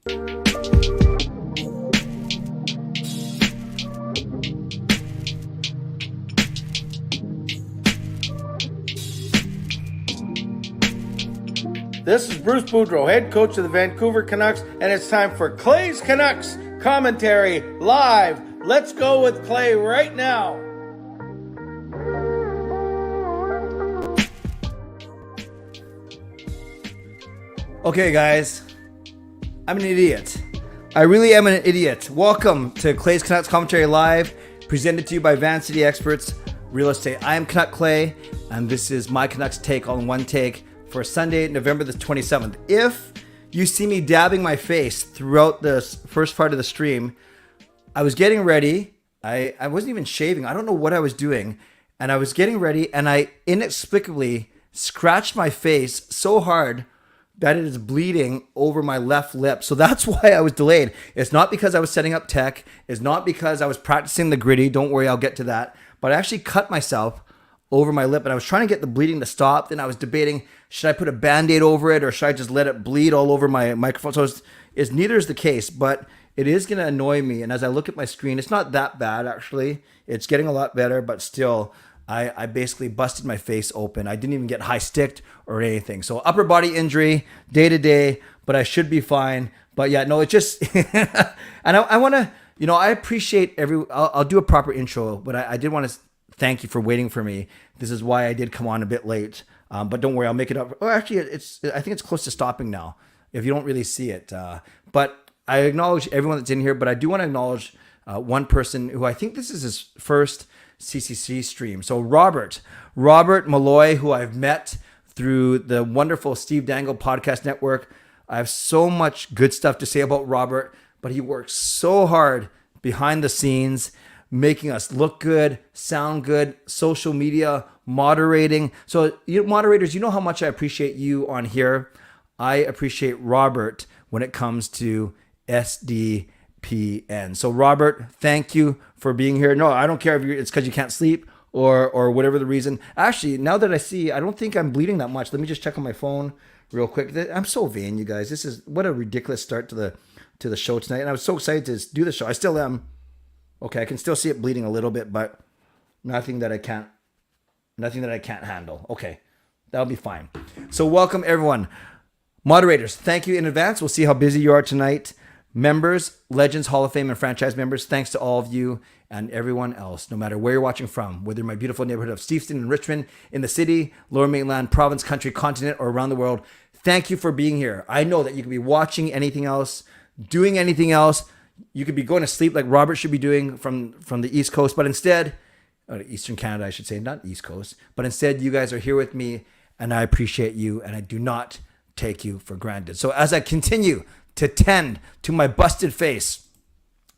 This is Bruce Boudreau, head coach of the Vancouver Canucks, and it's time for Clay's Canucks commentary live. Let's go with Clay right now. Okay, guys, I'm an idiot. I really am an idiot. Welcome to Clay's Canucks commentary live, presented to you by Van City Experts Real Estate. I am Canuck Clay, and this is my Canucks take all in one take for Sunday, November the 27th. If you see me dabbing my face throughout the first part of the stream, I was getting ready. I wasn't even shaving. I don't know what I was doing. And I was getting ready, and I inexplicably scratched my face so hard that it is bleeding over my left lip. So that's why I was delayed. It's not because I was setting up tech. It's not because I was practicing the GRIDDY. Don't worry, I'll get to that. But I actually cut myself over my lip, and I was trying to get the bleeding to stop. Then I was debating, should I put a Band-Aid over it, or should I just let it bleed all over my microphone? So it's neither is the case, but it is going to annoy me. And as I look at my screen, it's not that bad, actually. It's getting a lot better, but still, I basically busted my face open. I didn't even get high sticked or anything. So upper body injury, day to day, but I should be fine. But yeah, no, it just, and I want to, I appreciate I'll do a proper intro, but I did want to thank you for waiting for me. This is why I did come on a bit late. But don't worry, I'll make it up. Oh, actually, I think it's close to stopping now, if you don't really see it. But I acknowledge everyone that's in here, but I do want to acknowledge one person who I think this is his first CCC stream. So Robert Malloy, who I've met through the wonderful Steve Dangle Podcast Network. I have so much good stuff to say about Robert, but he works so hard behind the scenes, making us look good, sound good, social media, moderating. So you moderators, you know how much I appreciate you on here. I appreciate Robert when it comes to SDPN. So Robert, thank you for being here. No, I don't care if it's because you can't sleep or whatever the reason. Actually, now that I see, I don't think I'm bleeding that much. Let me just check on my phone real quick. I'm so vain, you guys. This is what a ridiculous start to the show tonight. And I was so excited to do the show. I still am. Okay, I can still see it bleeding a little bit, but nothing that I can't handle. Okay, that'll be fine. So welcome everyone. Moderators, thank you in advance. We'll see how busy you are tonight. Members, Legends, Hall of Fame, and franchise members, thanks to all of you and everyone else, no matter where you're watching from, whether in my beautiful neighborhood of Steveston and Richmond, in the city, Lower Mainland, province, country, continent, or around the world. Thank you for being here. I know that you could be watching anything else, doing anything else. You could be going to sleep like Robert should be doing from the East Coast, but instead, Eastern Canada, I should say, not East Coast, but instead you guys are here with me, and I appreciate you, and I do not take you for granted. So as I continue to tend to my busted face,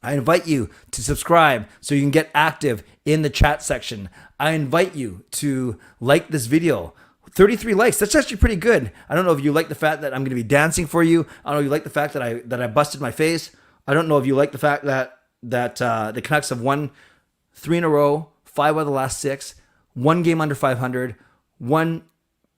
I invite you to subscribe so you can get active in the chat section. I invite you to like this video. 33 likes. That's actually pretty good. I don't know if you like the fact that I'm going to be dancing for you. I don't know if you like the fact that I busted my face. I don't know if you like the fact that the Canucks have won 3 in a row, 5 out of the last 6, 1 game under 500, 1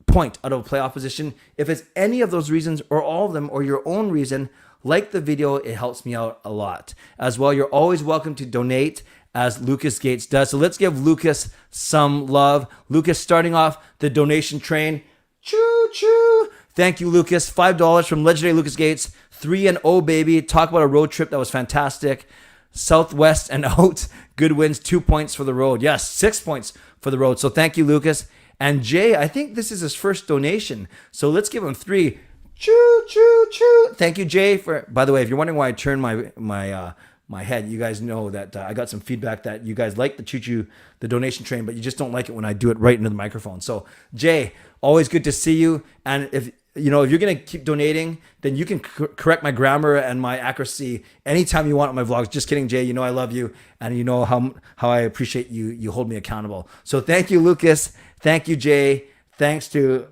point out of a playoff position. If it's any of those reasons or all of them or your own reason, like the video. It helps me out a lot. As well, you're always welcome to donate, as Lucas Gates does. So let's give Lucas some love. Lucas starting off the donation train. Choo choo. Thank you, Lucas. $5 from legendary Lucas Gates. 3-0, baby. Talk about a road trip that was fantastic. Southwest and out. Good wins. 2 points for the road. Yes, 6 points for the road. So thank you, Lucas. And Jay, I think this is his first donation. So let's give him 3. Choo, choo, choo. Thank you, Jay. By the way, if you're wondering why I turned my head, you guys know that I got some feedback that you guys like the choo-choo, the donation train, but you just don't like it when I do it right into the microphone. So Jay, always good to see you. And if you're going to keep donating, then you can correct my grammar and my accuracy anytime you want on my vlogs. Just kidding, Jay. You know I love you, and you know how I appreciate you. You hold me accountable. So thank you, Lucas. Thank you, Jay. Thanks to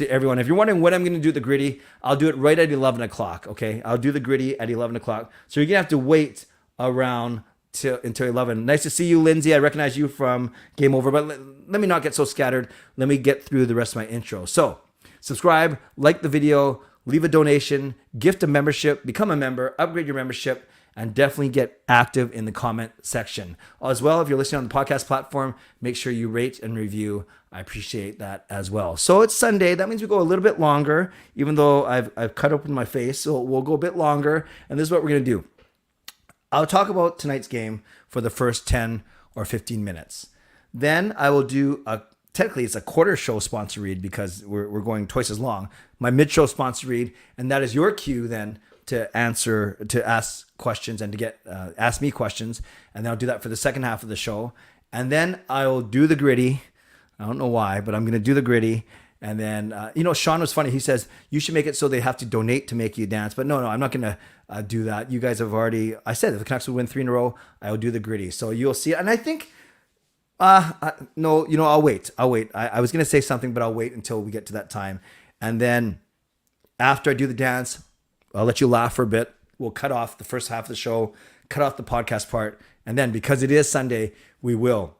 everyone. If you're wondering when I'm going to do the GRIDDY, I'll do it right at 11 o'clock, okay? I'll do the GRIDDY at 11 o'clock. So you're going to have to wait around until 11. Nice to see you, Lindsay. I recognize you from Game Over, but let me not get so scattered. Let me get through the rest of my intro. So subscribe, like the video, leave a donation, gift a membership, become a member, upgrade your membership, and definitely get active in the comment section. As well, if you're listening on the podcast platform, make sure you rate and review. I appreciate that as well. So it's Sunday. That means we go a little bit longer, even though I've cut open my face. So we'll go a bit longer. And this is what we're going to do. I'll talk about tonight's game for the first 10 or 15 minutes. Then I will do technically it's a quarter show sponsor read because we're going twice as long. My mid-show sponsor read, and that is your cue then to ask questions and to get ask me questions, and then I'll do that for the second half of the show, and then I'll do the griddy. I don't know why, but I'm gonna do the griddy, and then Sean was funny. He says you should make it so they have to donate to make you dance, but no, I'm not gonna do that. You guys have already. I said if the Canucks would win 3 in a row, I will do the griddy, so you'll see it, and I think. No, I'll wait. I was gonna say something, but I'll wait until we get to that time, and then after I do the dance. I'll let you laugh for a bit. We'll cut off the first half of the show, cut off the podcast part. And then because it is Sunday, we will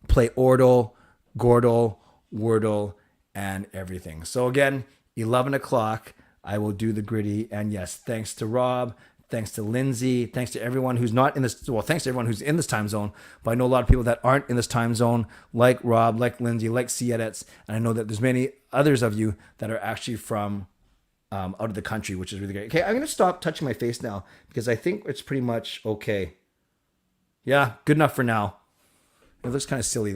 play Ordle, Gordle, Wordle, and everything. So again, 11 o'clock, I will do the griddy. And yes, thanks to Rob, thanks to Lindsay, thanks to everyone who's not in this. Well, thanks to everyone who's in this time zone. But I know a lot of people that aren't in this time zone, like Rob, like Lindsay, like C-Edits. And I know that there's many others of you that are actually from out of the country, which is really great. Okay, I'm going to stop touching my face now because I think it's pretty much okay. Yeah, good enough for now. It looks kind of silly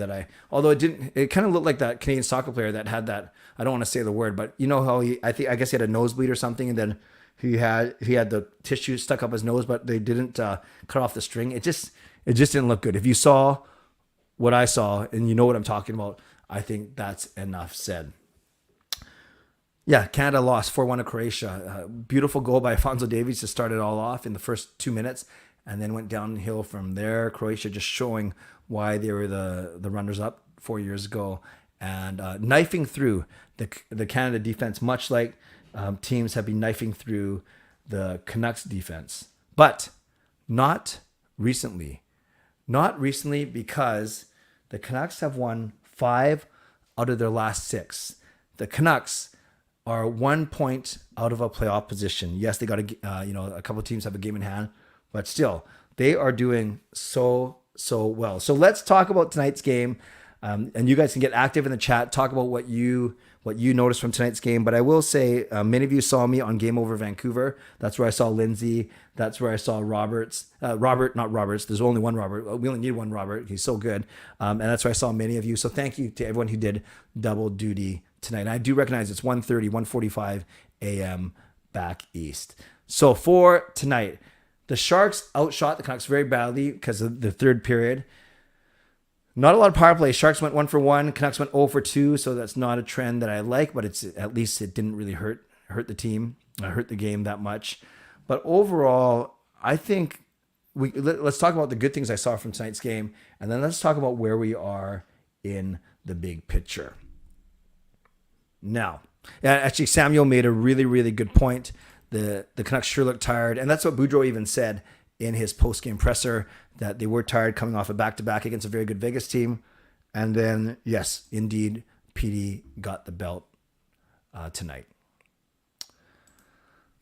although it kind of looked like that Canadian soccer player that had that, I don't want to say the word, but you know how I guess he had a nosebleed or something, and then he had the tissue stuck up his nose, but they didn't cut off the string. It just didn't look good. If you saw what I saw and you know what I'm talking about, I think that's enough said. Yeah, Canada lost 4-1 to Croatia. Beautiful goal by Alfonso Davies to start it all off in the first 2 minutes, and then went downhill from there. Croatia just showing why they were the runners-up 4 years ago, and knifing through the Canada defense, much like teams have been knifing through the Canucks defense. But not recently. Not recently because the Canucks have won 5 out of their last 6. The Canucks are 1 point out of a playoff position. Yes, they got a couple of teams have a game in hand, but still, they are doing so well. So let's talk about tonight's game, and you guys can get active in the chat. Talk about what you noticed from tonight's game. But I will say, many of you saw me on Game Over Vancouver. That's where I saw Lindsay. That's where I saw Roberts. Not Roberts. There's only one Robert. We only need one Robert. He's so good. And that's where I saw many of you. So thank you to everyone who did double duty tonight. And I do recognize it's 1:30, 1:45 a.m. back east. So for tonight, the Sharks outshot the Canucks very badly because of the third period. Not a lot of power play. Sharks went 1 for 1. Canucks went 0 for 2. So that's not a trend that I like, but it's at least it didn't really hurt the team, hurt the game that much. But overall, I think let's talk about the good things I saw from tonight's game, and then let's talk about where we are in the big picture. Now, actually, Samuel made a really, really good point. The Canucks sure looked tired, and that's what Boudreau even said in his post-game presser, that they were tired coming off a back-to-back against a very good Vegas team. And then, yes, indeed, PD got the belt tonight.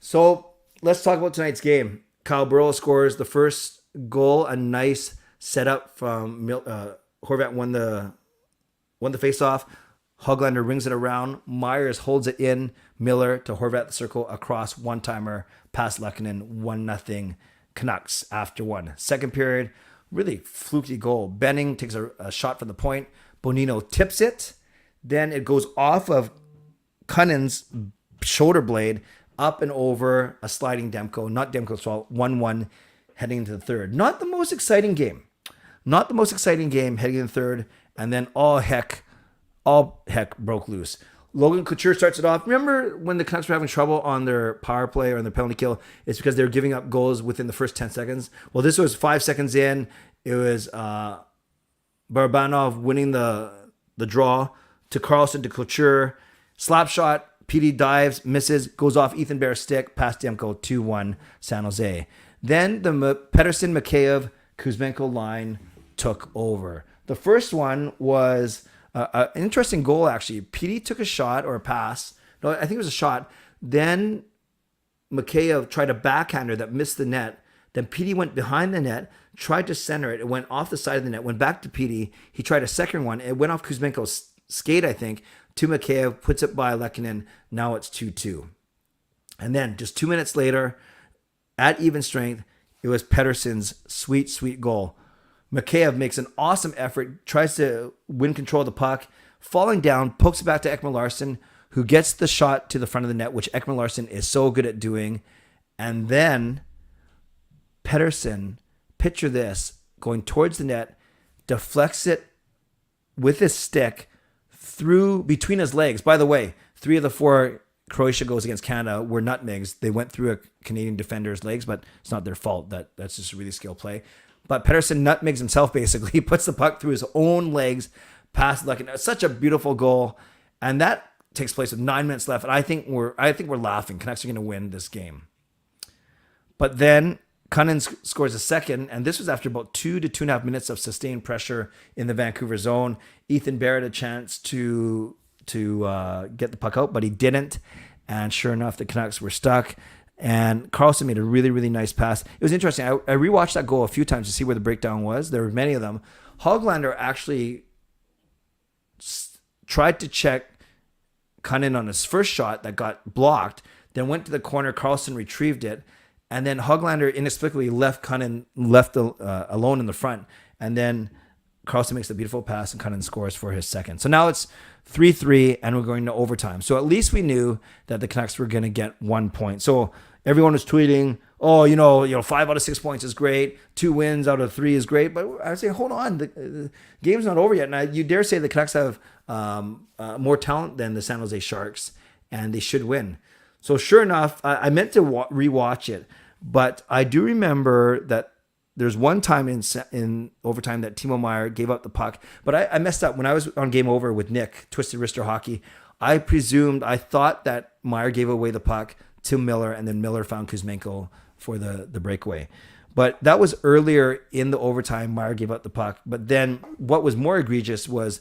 So let's talk about tonight's game. Kyle Burrow scores the first goal, a nice setup from Horvat won the face-off. Höglander rings it around. Myers holds it in. Miller to Horvat the circle across one-timer past Lehkonen. 1-0 Canucks after 1. Second period, really fluky goal. Benning takes a shot from the point. Bonino tips it. Then it goes off of Cunning's shoulder blade up and over a sliding Demko. Not Demko's fault. 1-1 heading into the third. Not the most exciting game. Heading into the third. And then all heck broke loose. Logan Couture starts it off. Remember when the Canucks were having trouble on their power play or on their penalty kill? It's because they were giving up goals within the first 10 seconds. Well, this was 5 seconds in. It was Barabanov winning the draw to Carlson to Couture. Slap shot. PD dives, misses, goes off Ethan Bear's stick, past Demko, 2-1 San Jose. Then the Pettersson, Mikheyev, Kuzmenko line took over. The first one was an interesting goal, actually. PD took a shot or a pass. No, I think it was a shot. Then Mikheyev tried a backhander that missed the net. Then Petey went behind the net, tried to center it. It went off the side of the net, went back to Petey. He tried a second one. It went off Kuzmenko's skate, I think, to Mikheyev, puts it by Lehkonen. Now it's 2-2. And then just 2 minutes later, at even strength, it was Pettersson's sweet, sweet goal. Mikheyev makes an awesome effort, tries to win control of the puck, falling down, pokes it back to Ekman Larsson, who gets the shot to the front of the net, which Ekman Larsson is so good at doing. And then Pettersson, picture this, going towards the net, deflects it with his stick through between his legs. By the way, 3 of the 4 Croatia goals against Canada were nutmegs. They went through a Canadian defender's legs, but it's not their fault. That's just a really skilled play. But Pettersson nutmegs himself, basically. He puts the puck through his own legs, past Lehkonen. It's such a beautiful goal. And that takes place with 9 minutes left. And I think we're laughing. Canucks are going to win this game. But then Cunnin scores a second, and this was after about 2 to 2.5 minutes of sustained pressure in the Vancouver zone. Ethan Barrett had a chance to get the puck out, but he didn't. And sure enough, the Canucks were stuck. And Carlson made a really, really nice pass. It was interesting. I rewatched that goal a few times to see where the breakdown was. There were many of them. Höglander actually tried to check Cunnin on his first shot that got blocked, then went to the corner. Carlson retrieved it. And then Höglander inexplicably left Cunnin alone in the front. And then Carlson makes a beautiful pass and Cunnin scores for his second. So now it's 3-3 and we're going to overtime. So at least we knew that the Canucks were going to get 1 point. So everyone was tweeting, oh, 5 out of 6 points is great. 2 wins out of 3 is great. But I say, hold on, the game's not over yet. And you dare say the Canucks have more talent than the San Jose Sharks, and they should win. So sure enough, I meant to rewatch it, but I do remember that there's one time in overtime that Timo Meier gave up the puck. But I messed up. When I was on Game Over with Nick, Twisted Wrister Hockey, I thought that Meier gave away the puck to Miller, and then Miller found Kuzmenko for the breakaway. But that was earlier in the overtime. Meier gave up the puck. But then what was more egregious was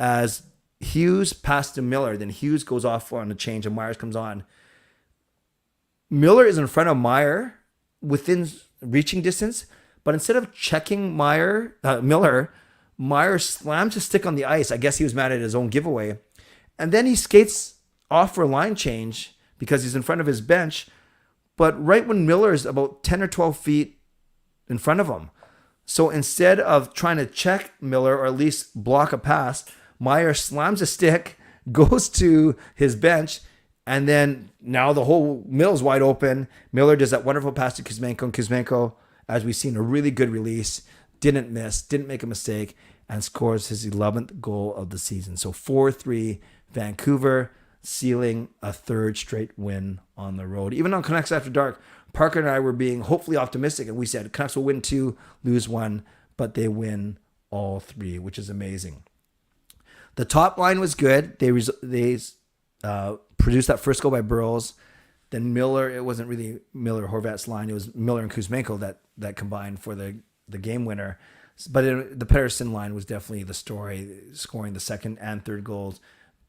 as Hughes passed to Miller, then Hughes goes off on a change and Myers comes on. Miller is in front of Meier within reaching distance, but instead of checking Miller, Meier slams his stick on the ice. I guess he was mad at his own giveaway. And then he skates off for a line change because he's in front of his bench. But right when Miller is about 10 or 12 feet in front of him. So instead of trying to check Miller or at least block a pass, Meier slams a stick, goes to his bench, and then now the whole mill's wide open. Miller does that wonderful pass to Kuzmenko, and Kuzmenko, as we've seen, a really good release, didn't miss, didn't make a mistake, and scores his 11th goal of the season. So 4-3 Vancouver, sealing a 3rd straight win on the road. Even on Canucks After Dark, Parker and I were being hopefully optimistic, and we said Canucks will win 2, lose 1, but they win all 3, which is amazing. The top line was good. They produced that first goal by Burroughs. Then Miller, it wasn't really Miller Horvat's line. It was Miller and Kuzmenko that combined for the game winner. But the Pettersson line was definitely the story, scoring the 2nd and 3rd goals.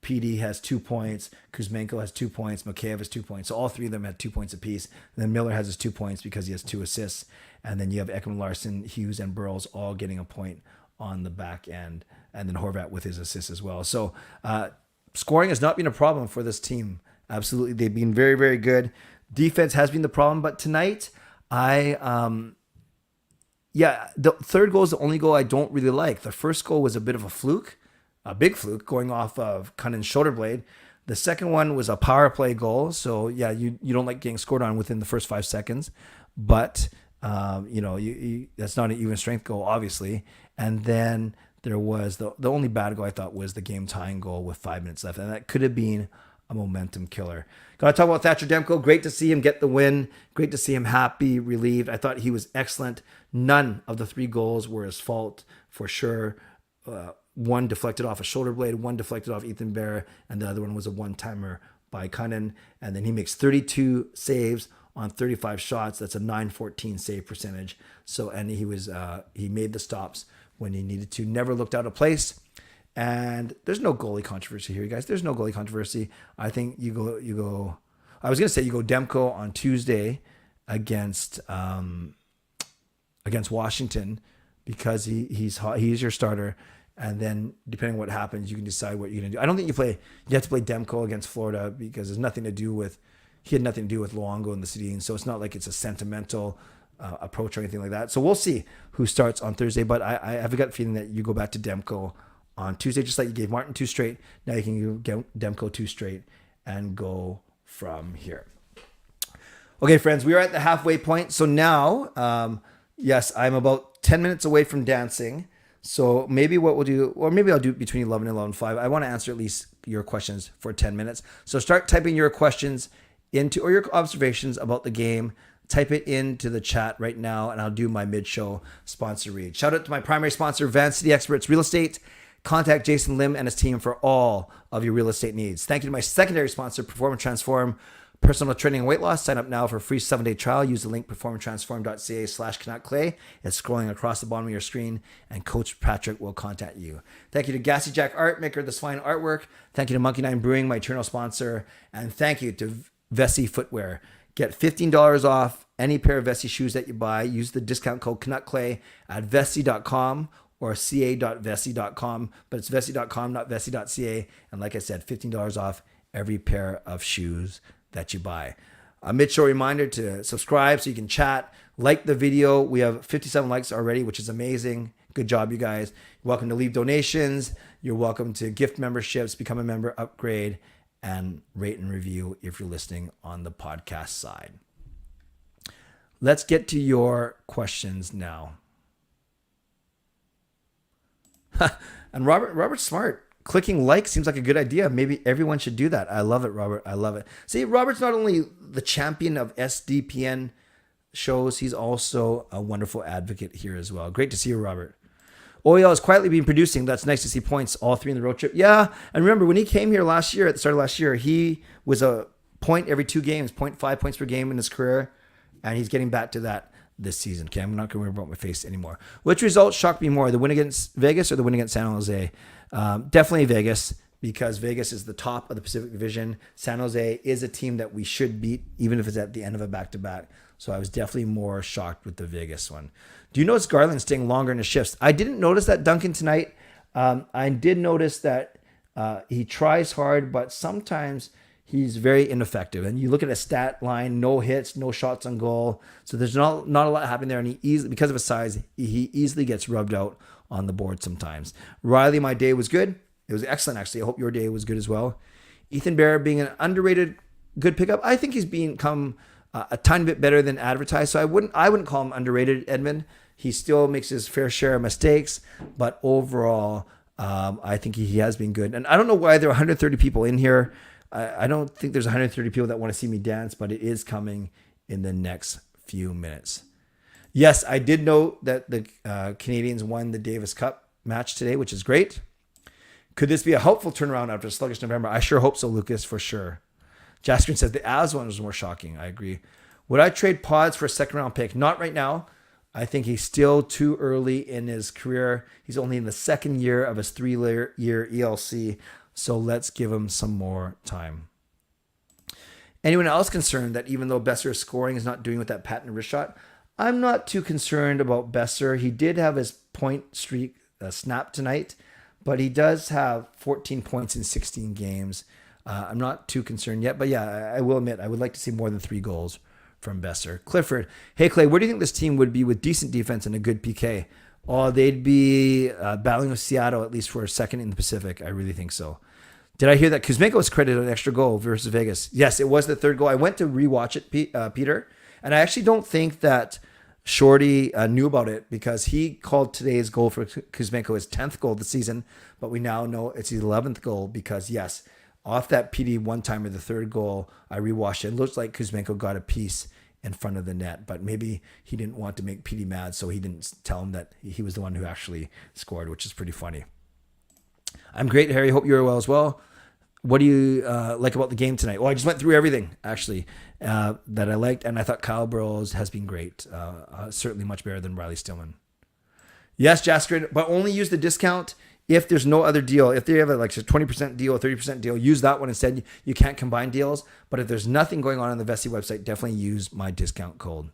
PD has 2 points. Kuzmenko has 2 points. Mikheyev has 2 points. So all 3 of them had 2 points apiece. And then Miller has his 2 points because he has 2 assists. And then you have Ekman Larsson, Hughes, and Burroughs all getting a point on the back end. And then Horvat with his assists as well. So scoring has not been a problem for this team. Absolutely. They've been very, very good. Defense has been the problem. But tonight, the 3rd goal is the only goal I don't really like. The first goal was a bit of a fluke, a big fluke going off of Cunnin's shoulder blade. The second one was a power play goal. So, yeah, you don't like getting scored on within the first 5 seconds. But, that's not an even strength goal, obviously. And then there was the only bad goal I thought was the game tying goal with 5 minutes left. And that could have been a momentum killer. Got to talk about Thatcher Demko. Great to see him get the win. Great to see him happy, relieved. I thought he was excellent. None of the 3 goals were his fault, for sure. One deflected off a shoulder blade, one deflected off Ethan Bear, and the other one was a one-timer by Cunnin. And then he makes 32 saves on 35 shots. That's a .914 save percentage. So, and he made the stops when he needed to. Never looked out of place. And there's no goalie controversy here, you guys. There's no goalie controversy. I think you go. I was going to say you go Demko on Tuesday against Washington because he's your starter. And then depending on what happens, you can decide what you're going to do. I don't think you have to play Demko against Florida because he had nothing to do with Luongo and the Sedin. So it's not like it's a sentimental approach or anything like that. So we'll see who starts on Thursday. But I have a gut feeling that you go back to Demko on Tuesday, just like you gave Martin 2 straight. Now you can give Demko 2 straight and go from here. Okay, friends, we are at the halfway point. So now, yes, I'm about 10 minutes away from dancing. So maybe what we'll do, or maybe I'll do between 11 and 11:05. I want to answer at least your questions for 10 minutes. So start typing your questions or your observations about the game. Type it into the chat right now, and I'll do my mid-show sponsor read. Shout out to my primary sponsor, Van City Experts Real Estate. Contact Jason Lim and his team for all of your real estate needs. Thank you to my secondary sponsor, Perform and Transform Personal Training and Weight Loss. Sign up now for a free 7-day trial. Use the link performandtransform.ca/CanuckClay. It's scrolling across the bottom of your screen, and Coach Patrick will contact you. Thank you to Gassy Jack Art, maker of this fine artwork. Thank you to Monkey 9 Brewing, my eternal sponsor. And thank you to Vessi Footwear. Get $15 off any pair of Vessi shoes that you buy. Use the discount code CanuckClay at vessi.com or ca.vessi.com. But it's vessi.com, not vessi.ca. And like I said, $15 off every pair of shoes that you buy. A mid-show reminder to subscribe so you can chat, like the video. We have 57 likes already, which is amazing. Good job, you guys. You're welcome to leave donations. You're welcome to gift memberships, become a member, upgrade, and rate and review if you're listening on the podcast side. Let's get to your questions now. And Robert's smart. Clicking like seems like a good idea. Maybe everyone should do that. I love it, Robert. I love it. See, Robert's not only the champion of SDPN shows, he's also a wonderful advocate here as well. Great to see you, Robert. OEL has quietly been producing. That's nice to see points, all 3 in the road trip. Yeah, and remember, when he came here last year, at the start of last year, he was a point every 2 games, 0.5 points per game in his career, and he's getting back to that this season. Okay, I'm not going to worry about my face anymore. Which results shocked me more, the win against Vegas or the win against San Jose? Definitely Vegas, because Vegas is the top of the Pacific Division. San Jose is a team that we should beat, even if it's at the end of a back-to-back. So I was definitely more shocked with the Vegas one. Do you notice Garland staying longer in his shifts? I didn't notice that, Duncan, tonight. I did notice that he tries hard, but sometimes he's very ineffective. And you look at a stat line, no hits, no shots on goal. So there's not a lot happening there. And he easily, because of his size, he easily gets rubbed out on the board sometimes. Riley, my day was good. It was excellent, actually. I hope your day was good as well. Ethan Bear being an underrated good pickup. I think he's become a tiny bit better than advertised. So I wouldn't call him underrated, Edmund. He still makes his fair share of mistakes, but overall, I think he has been good. And I don't know why there are 130 people in here. I don't think there's 130 people that want to see me dance, but it is coming in the next few minutes. Yes, I did note that the Canadians won the Davis Cup match today, which is great. Could this be a helpful turnaround after a sluggish November? I sure hope so, Lucas, for sure. Jaskrin says the Avs one was more shocking. I agree. Would I trade Pods for a second-round pick? Not right now. I think he's still too early in his career. He's only in the second year of his 3-year ELC, so let's give him some more time. Anyone else concerned that even though Besser's scoring is not doing with that patent wrist shot? I'm not too concerned about Besser. He did have his point streak snap tonight, but he does have 14 points in 16 games. I'm not too concerned yet, but yeah, I will admit I would like to see more than 3 goals from Besser. Clifford, hey Clay, where do you think this team would be with decent defense and a good PK? Oh, they'd be battling with Seattle at least for a second in the Pacific. I really think so. Did I hear that Kuzmenko was credited an extra goal versus Vegas? Yes, it was the 3rd goal. I went to rewatch it, Peter, and I actually don't think that Shorty knew about it because he called today's goal for Kuzmenko his 10th goal of the season, but we now know it's his 11th goal because, yes, off that PD one-timer, the 3rd goal, I rewatched it. It looks like Kuzmenko got a piece in front of the net, but maybe he didn't want to make PD mad, so he didn't tell him that he was the one who actually scored, which is pretty funny. I'm great, Harry. Hope you're well as well. What do you like about the game tonight? Well, I just went through everything, actually, that I liked, and I thought Kyle Burrows has been great. Certainly much better than Riley Stillman. Yes, Jaskrin, but only use the discount If there's no other deal, if they have like a 20% deal, a 30% deal, use that one instead. You can't combine deals. But if there's nothing going on the Vessi website, definitely use my discount code.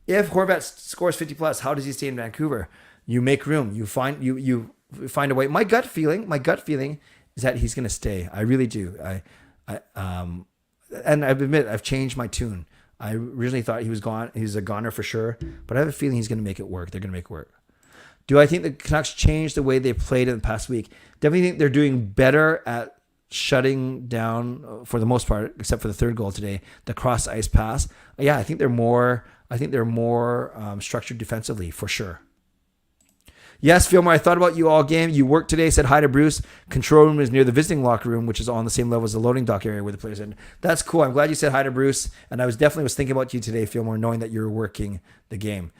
If Horvat scores 50 plus, how does he stay in Vancouver? You make room. You find a way. My gut feeling is that he's going to stay. I really do. And I admit I've changed my tune. I originally thought he was gone. He's a goner for sure, but I have a feeling he's going to make it work. They're going to make it work. Do I think the Canucks changed the way they played in the past week? Definitely think they're doing better at shutting down, for the most part, except for the third goal today, the cross ice pass. Yeah, I think they're more structured defensively for sure. Yes, Fillmore, I thought about you all game. You worked today, said hi to Bruce. Control room is near the visiting locker room, which is on the same level as the loading dock area where the players are. That's cool. I'm glad you said hi to Bruce. And I was thinking about you today, Fillmore, knowing that you're working the game.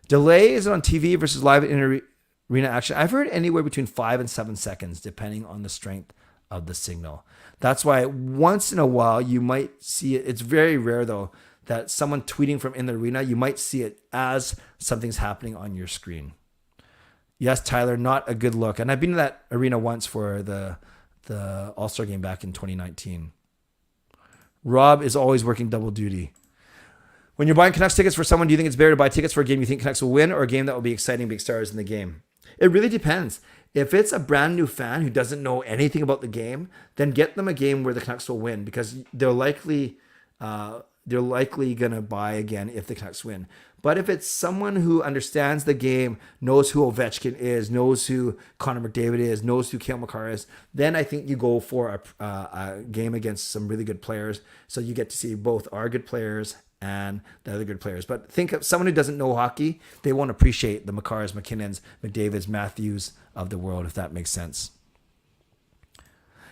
Delay is on TV versus live in arena action. I've heard anywhere between 5 and 7 seconds, depending on the strength of the signal. That's why once in a while you might see it. It's very rare, though, that someone tweeting from in the arena, you might see it as something's happening on your screen. Yes, Tyler, not a good look. And I've been to that arena once for the All-Star game back in 2019. Rob is always working double duty. When you're buying Canucks tickets for someone, do you think it's better to buy tickets for a game you think Canucks will win or a game that will be exciting, big stars in the game? It really depends. If it's a brand new fan who doesn't know anything about the game, then get them a game where the Canucks will win because they're likely going to buy again if the Canucks win. But if it's someone who understands the game, knows who Ovechkin is, knows who Connor McDavid is, knows who Cale Makar is, then I think you go for a game against some really good players. So you get to see both our good players and the other good players. But think of someone who doesn't know hockey, they won't appreciate the Makars, McKinnons, McDavids, Matthews of the world, if that makes sense.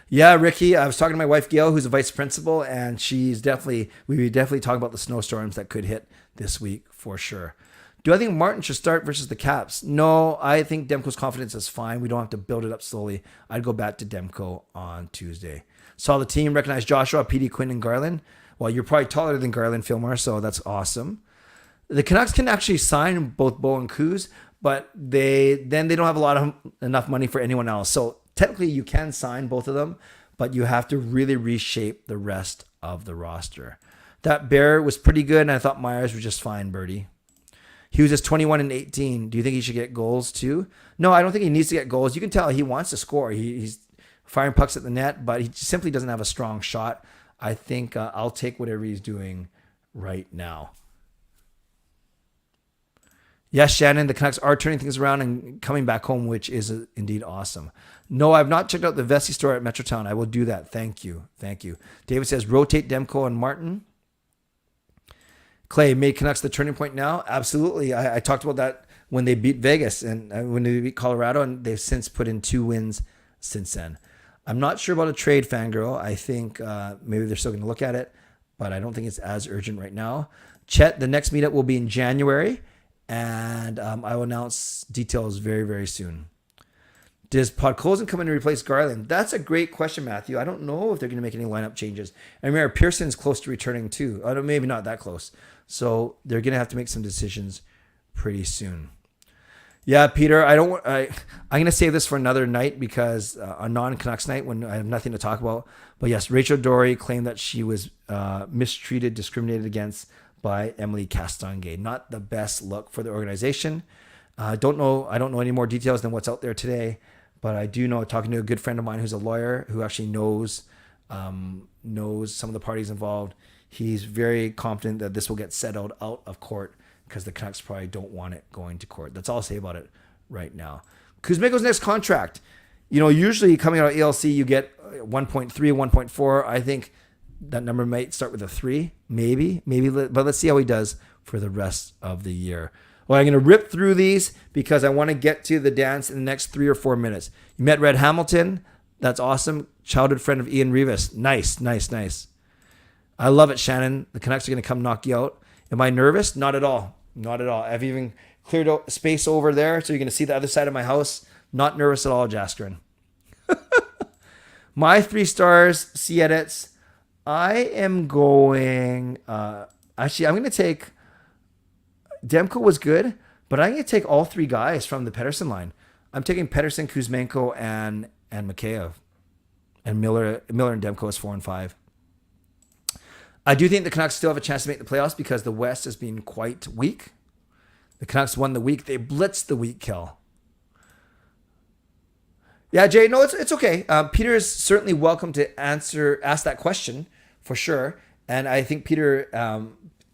Yeah, Ricky, I was talking to my wife, Gail, who's a vice principal, and we definitely talk about the snowstorms that could hit this week for sure. Do I think Martin should start versus the Caps? No, I think Demko's confidence is fine. We don't have to build it up slowly. I'd go back to Demko on Tuesday. Saw the team recognize Joshua, PD, Quinn, and Garland. Well, you're probably taller than Garland, Fillmore, so that's awesome. The Canucks can actually sign both Bo and Kuz, but they don't have enough money for anyone else. So technically you can sign both of them, but you have to really reshape the rest of the roster. That Bear was pretty good, and I thought Myers was just fine, Birdie. Hughes is 21 and 18. Do you think he should get goals too? No, I don't think he needs to get goals. You can tell he wants to score. He's firing pucks at the net, but he simply doesn't have a strong shot. I think I'll take whatever he's doing right now. Yes, Shannon, the Canucks are turning things around and coming back home, which is indeed awesome. No, I've not checked out the Vessi store at Metrotown. I will do that. Thank you. David says, rotate Demko and Martin. Clay, made Canucks the turning point now? Absolutely. I talked about that when they beat Vegas and when they beat Colorado, and they've since put in 2 wins since then. I'm not sure about a trade, Fangirl. I think maybe they're still going to look at it, but I don't think it's as urgent right now. Chet, the next meetup will be in January, and I will announce details very, very soon. Does Podkolzin come in to replace Garland? That's a great question, Matthew. I don't know if they're going to make any lineup changes. And remember, Pearson's close to returning too. Maybe not that close. So they're going to have to make some decisions pretty soon. Yeah, Peter, I'm going to save this for another night because a non-Canucks night when I have nothing to talk about. But yes, Rachel Dory claimed that she was mistreated, discriminated against by Emily Castonguay. Not the best look for the organization. I don't know any more details than what's out there today, but I do know, talking to a good friend of mine who's a lawyer who actually knows some of the parties involved, he's very confident that this will get settled out of court because the Canucks probably don't want it going to court. That's all I'll say about it right now. Kuzmenko's next contract. Usually coming out of ALC, you get 1.3, 1.4. I think that number might start with a 3, maybe, but let's see how he does for the rest of the year. Well, I'm going to rip through these because I want to get to the dance in the next 3 or 4 minutes. You met Red Hamilton. That's awesome. Childhood friend of Ian Rivas. Nice. I love it, Shannon. The Canucks are going to come knock you out. Am I nervous? Not at all. I've even cleared out space over there so you're going to see the other side of my house. Not nervous at all, Jaskrin. My 3 stars, C edits. I am going... actually, I'm going to take... Demko was good, but I'm going to take all 3 guys from the Pettersson line. I'm taking Pettersson, Kuzmenko, and Mikheyev. And Miller and Demko is 4 and 5. I do think the Canucks still have a chance to make the playoffs because the West has been quite weak. The Canucks won the week. They blitzed the week kill. Yeah, Jay, no, it's okay. Peter is certainly welcome to ask that question for sure. And I think Peter,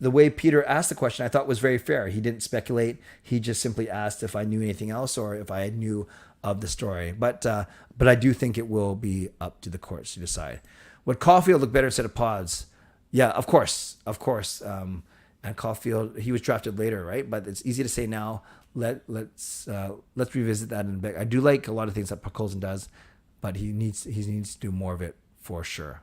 the way Peter asked the question, I thought was very fair. He didn't speculate. He just simply asked if I knew anything else or if I knew of the story. But I do think it will be up to the courts to decide. Would Caulfield look better instead of Pods? Yeah, of course. And Caulfield, he was drafted later, right? But it's easy to say now. Let's revisit that in a bit. I do like a lot of things that Podkolzin does, but he needs to do more of it for sure.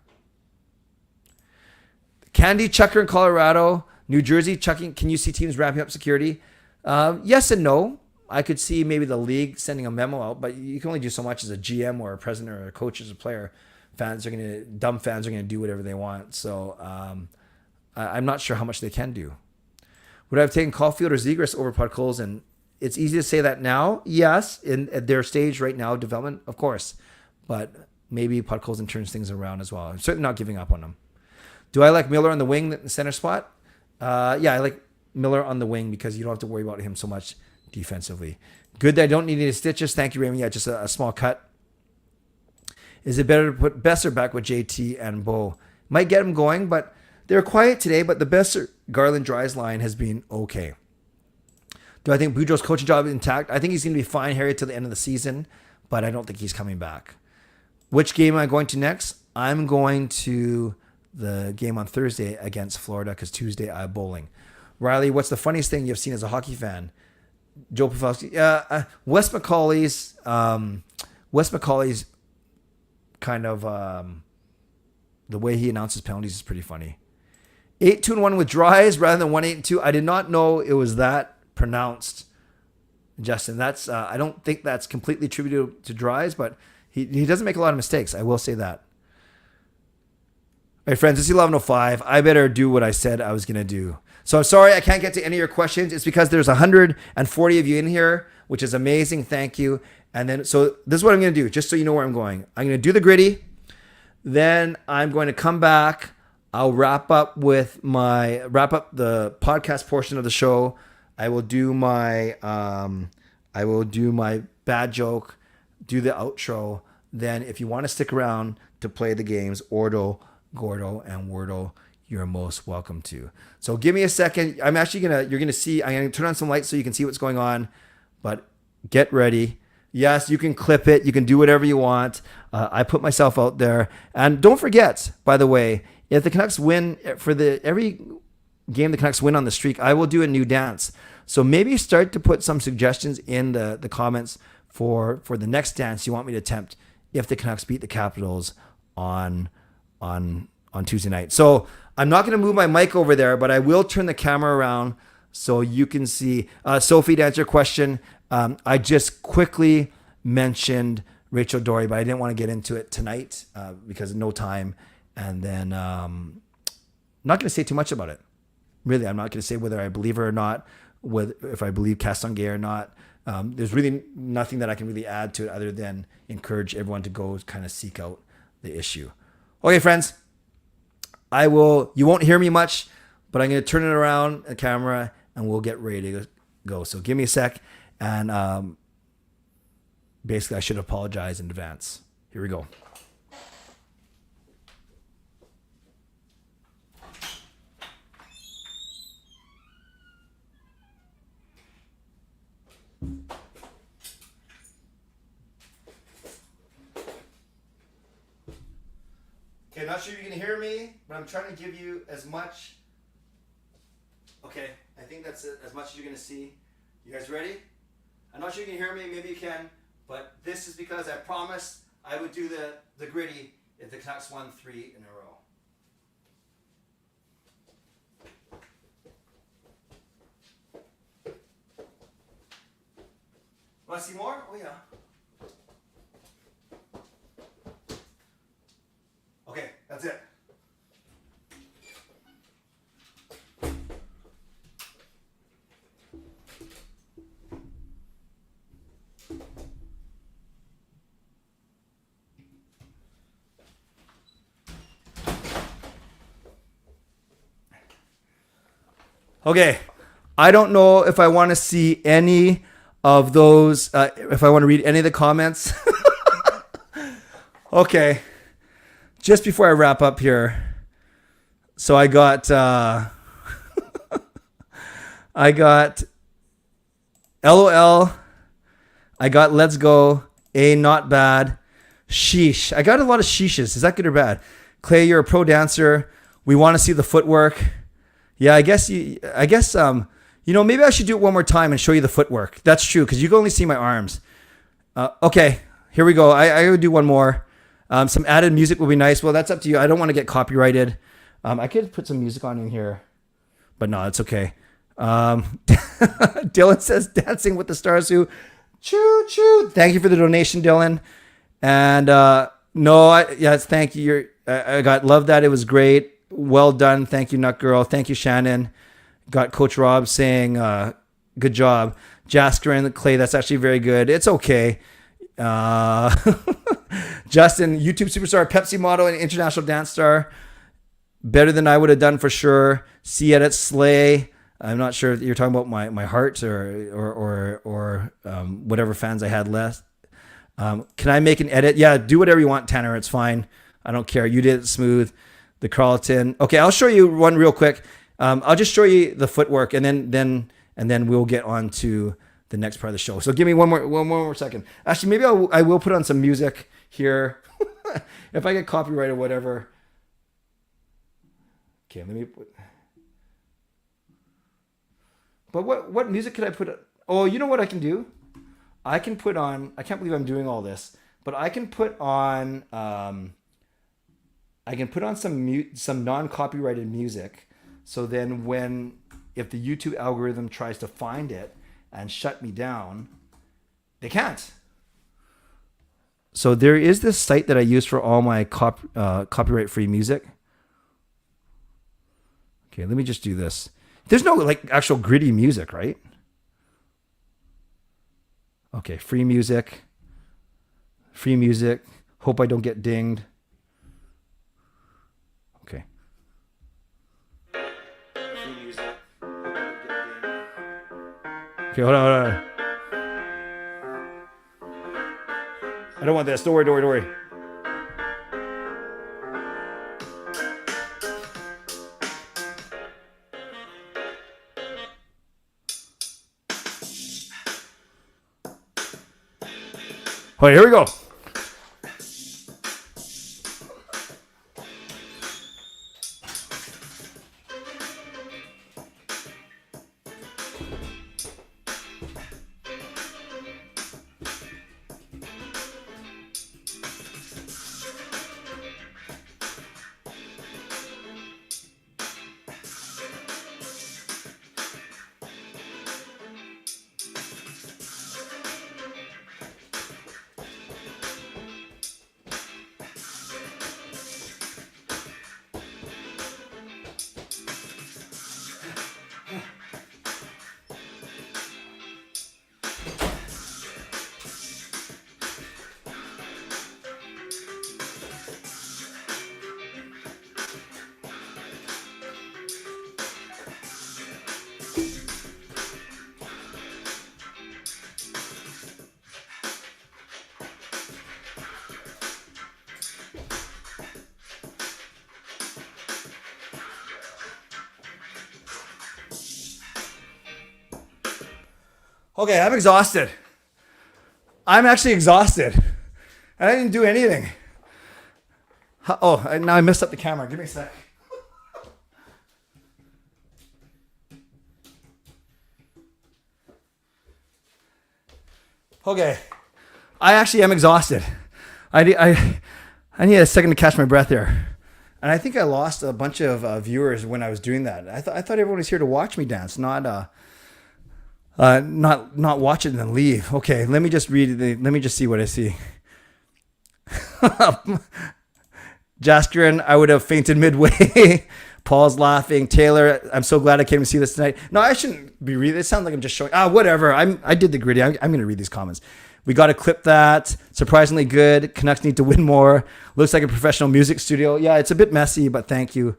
Candy Chucker in Colorado, New Jersey chucking. Can you see teams ramping up security? Yes and no. I could see maybe the league sending a memo out, but you can only do so much as a GM or a president or a coach as a player. Dumb fans are gonna do whatever they want. So I'm not sure how much they can do. Would I have taken Caulfield or Zegras over Podkolzin? It's easy to say that now. Yes, at their stage right now, development, of course. But maybe Podkolzin turns things around as well. I'm certainly not giving up on them. Do I like Miller on the wing in the center spot? Yeah, I like Miller on the wing because you don't have to worry about him so much defensively. Good that I don't need any stitches. Thank you, Raymond. Yeah, just a small cut. Is it better to put Besser back with JT and Bo? Might get him going, but they're quiet today. But the Besser Garland Dries line has been okay. Do I think Boudreau's coaching job is intact? I think he's going to be fine, Harry, till the end of the season, but I don't think he's coming back. Which game am I going to next? I'm going to the game on Thursday against Florida because Tuesday I have bowling. Riley, what's the funniest thing you've seen as a hockey fan? Joe Pavelski. Wes McCauley's kind of the way he announces penalties is pretty funny. 8-2-1 with Dries rather than 1-8-2. I did not know it was that pronounced, Justin. That's I don't think that's completely attributed to Dries, but he doesn't make a lot of mistakes. I will say that. All right, friends, it's 11:05. I better do what I said I was going to do. So I'm sorry I can't get to any of your questions. It's because there's 140 of you in here, which is amazing. Thank you. And then, so this is what I'm going to do, just so you know where I'm going. I'm going to do the gritty. Then I'm going to come back. I'll wrap up the podcast portion of the show. I will do my bad joke, do the outro. Then if you want to stick around to play the games, Ordo, Gordo, and Wordle, you're most welcome to. So give me a second. you're going to see, I'm going to turn on some lights so you can see what's going on, but get ready. Yes, you can clip it. You can do whatever you want. I put myself out there. And don't forget, by the way, if the Canucks win every game the Canucks win on the streak, I will do a new dance. So maybe start to put some suggestions in the comments for the next dance you want me to attempt if the Canucks beat the Capitals on Tuesday night. So I'm not going to move my mic over there, but I will turn the camera around so you can see. Sophie, to answer your question, I just quickly mentioned Rachel Dory, but I didn't want to get into it tonight because no time. And then I'm not going to say too much about it. Really, I'm not going to say whether I believe her or not, if I believe Castonguay or not. There's really nothing that I can really add to it other than encourage everyone to go kind of seek out the issue. Okay, friends, you won't hear me much, but I'm going to turn it around the camera and we'll get ready to go. So give me a sec. And basically, I should apologize in advance. Here we go. Okay, I'm not sure if you can hear me, but I'm trying to give you as much. Okay, I think that's as much as you're going to see. You guys ready? I'm not sure you can hear me, maybe you can, but this is because I promised I would do the gritty if the Canucks won 3 in a row. Want to see more? Oh yeah. Okay, that's it. Okay. I don't know if I want to see any of those, if I want to read any of the comments. Okay. Just before I wrap up here. So I got LOL. I got let's go. Not bad. Sheesh. I got a lot of sheeshes. Is that good or bad? Clay, you're a pro dancer. We want to see the footwork. Yeah, I guess maybe I should do it one more time and show you the footwork. That's true, because you can only see my arms. Okay, here we go. I would do one more. Some added music would be nice. Well, that's up to you. I don't want to get copyrighted. I could put some music on in here, but no, it's okay. Dylan says, Dancing with the Stars who, choo choo. Thank you for the donation, Dylan. And thank you. Love that. It was great. Well done. Thank you, Nut Girl. Thank you, Shannon. Got Coach Rob saying, good job. Jasker and Clay, that's actually very good. It's okay. Justin, YouTube superstar, Pepsi model, and international dance star. Better than I would have done for sure. See Edit Slay. I'm not sure if you're talking about my heart or whatever fans I had left. Can I make an edit? Yeah, do whatever you want, Tanner. It's fine. I don't care. You did it smooth. The Carlton. Okay, I'll show you one real quick. I'll just show you the footwork, and then we'll get on to the next part of the show. So give me one more second. Actually, maybe I will put on some music here. If I get copyright or whatever. Okay, let me put. But what music could I put on? Oh, you know what I can do? I can put on. I can't believe I'm doing all this, but I can put on. Some non-copyrighted music. So then if the YouTube algorithm tries to find it and shut me down, they can't. So there is this site that I use for all my copyright-free music. Okay, let me just do this. There's no actual gritty music, right? Okay, free music. Hope I don't get dinged. Okay. Free music. Okay, hold on. I don't want this. Don't worry. All right, here we go. Okay, I'm exhausted. I'm actually exhausted. And I didn't do anything. Oh, now I messed up the camera. Give me a sec. Okay. I actually am exhausted. I need a second to catch my breath here. And I think I lost a bunch of viewers when I was doing that. I thought everyone was here to watch me dance, not watch it and then leave. Okay, let me just see what I see. Jaskrin, I would have fainted midway. Paul's laughing. Taylor, I'm so glad I came to see this tonight. No, I shouldn't be reading. It sounds like I'm just showing. Whatever. I did the gritty. I'm going to read these comments. We got to clip that. Surprisingly good. Canucks need to win more. Looks like a professional music studio. Yeah, it's a bit messy, but thank you.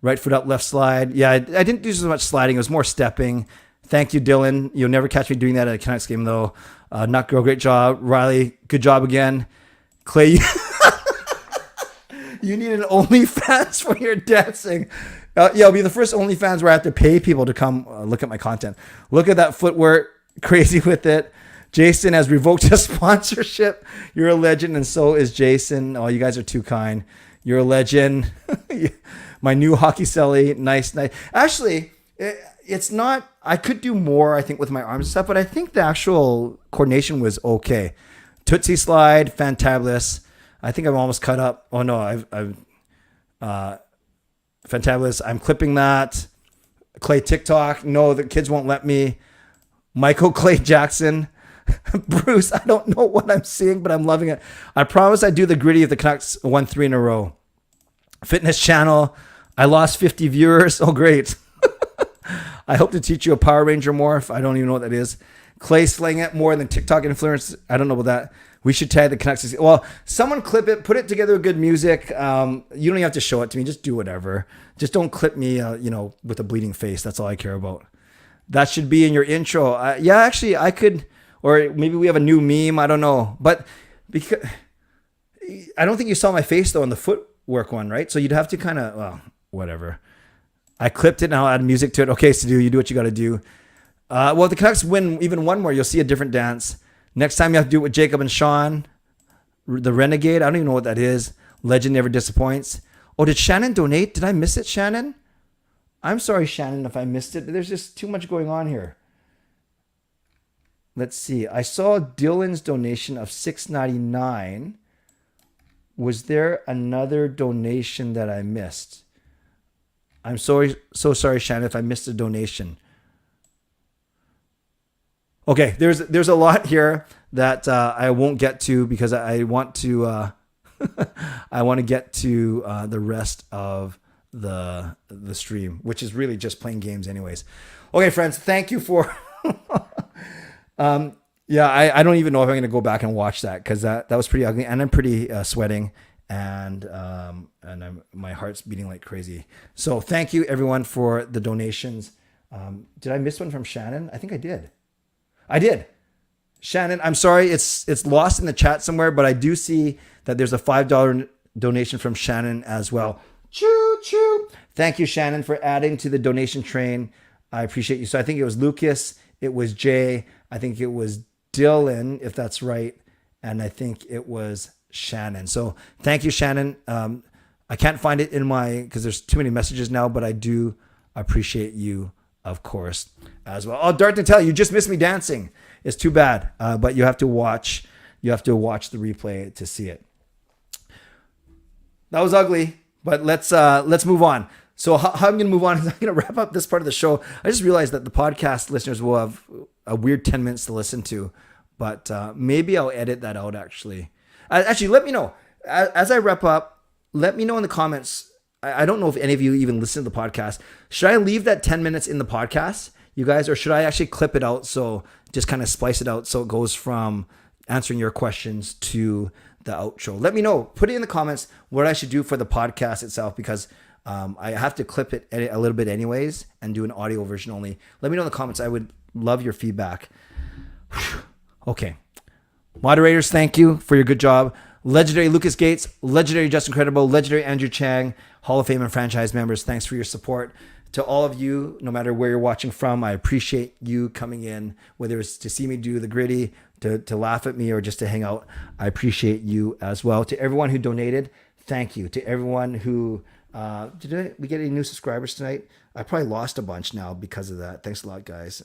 Right foot up, left slide. Yeah, I didn't do so much sliding. It was more stepping. Thank you, Dylan. You'll never catch me doing that at a Canucks game, though. Nut Girl, great job. Riley, good job again. Clay, you need an OnlyFans for your dancing. I'll be the first OnlyFans where I have to pay people to come look at my content. Look at that footwork. Crazy with it. Jason has revoked his sponsorship. You're a legend, and so is Jason. Oh, you guys are too kind. You're a legend. My new hockey celly. Nice. Actually, it's not... I could do more, I think, with my arms and stuff, but I think the actual coordination was okay. Tootsie slide, fantabulous. I think I'm almost cut up. Oh, no, I've fantabulous. I'm clipping that. Clay TikTok. No, the kids won't let me. Michael Clay Jackson. Bruce, I don't know what I'm seeing, but I'm loving it. I promise I do the gritty if the Canucks won 3 in a row. Fitness channel. I lost 50 viewers. Oh, great. I hope to teach you a Power Ranger morph. I don't even know what that is. Clay slaying it more than TikTok influence. I don't know about that. We should tag the Canucks. Well, someone clip it, put it together with good music. You don't even have to show it to me. Just do whatever. Just don't clip me, with a bleeding face. That's all I care about. That should be in your intro. Yeah, actually, I could, or maybe we have a new meme. I don't know. But because I don't think you saw my face, though, on the footwork one, right? So you'd have to kind of, well, whatever. I clipped it and I'll add music to it. Okay, Sadu, you do what you got to do. Well, if the Canucks win even one more, you'll see a different dance. Next time you have to do it with Jacob and Sean. The Renegade, I don't even know what that is. Legend never disappoints. Oh, did Shannon donate? Did I miss it, Shannon? I'm sorry, Shannon, if I missed it. There's just too much going on here. Let's see. I saw Dylan's donation of $6.99. Was there another donation that I missed? I'm so sorry, Shannon, if I missed a donation. Okay, there's a lot here that I won't get to because I want to I want to get to the rest of the stream, which is really just playing games anyways. Okay, friends, thank you for yeah, I don't even know if I'm going to go back and watch that because that was pretty ugly, and I'm pretty sweating, and my heart's beating like crazy. So thank you everyone for the donations. Did I miss one from Shannon? I think I did. Shannon, I'm sorry, it's lost in the chat somewhere, but I do see that there's a $5 donation from Shannon as well. Choo choo. Thank you, Shannon, for adding to the donation train. I appreciate you. So I think it was Lucas, it was Jay, I think it was Dylan, if that's right, and I think it was Shannon. So thank you, Shannon. I can't find it in because there's too many messages now, but I do appreciate you, of course, as well. Oh, Dart and Tell, you just missed me dancing. It's too bad, but you have to watch. You have to watch the replay to see it. That was ugly, but let's move on. So how I'm going to move on is I'm going to wrap up this part of the show. I just realized that the podcast listeners will have a weird 10 minutes to listen to, but maybe I'll edit that out. Actually, let me know as I wrap up. Let me know in the comments. I don't know if any of you even listen to the podcast. Should I leave that 10 minutes in the podcast, you guys, or should I actually clip it out? So just kind of splice it out so it goes from answering your questions to the outro. Let me know. Put it in the comments what I should do for the podcast itself, because I have to clip it a little bit anyways and do an audio version only. Let me know in the comments. I would love your feedback. Okay. Moderators, thank you for your good job. Legendary Lucas Gates, legendary Justin Credible, legendary Andrew Chang, Hall of Fame and franchise members, thanks for your support. To all of you, no matter where you're watching from, I appreciate you coming in, whether it's to see me do the gritty, to laugh at me, or just to hang out. I appreciate you as well. To everyone who donated, thank you. To everyone who, did we get any new subscribers tonight? I probably lost a bunch now because of that. Thanks a lot, guys.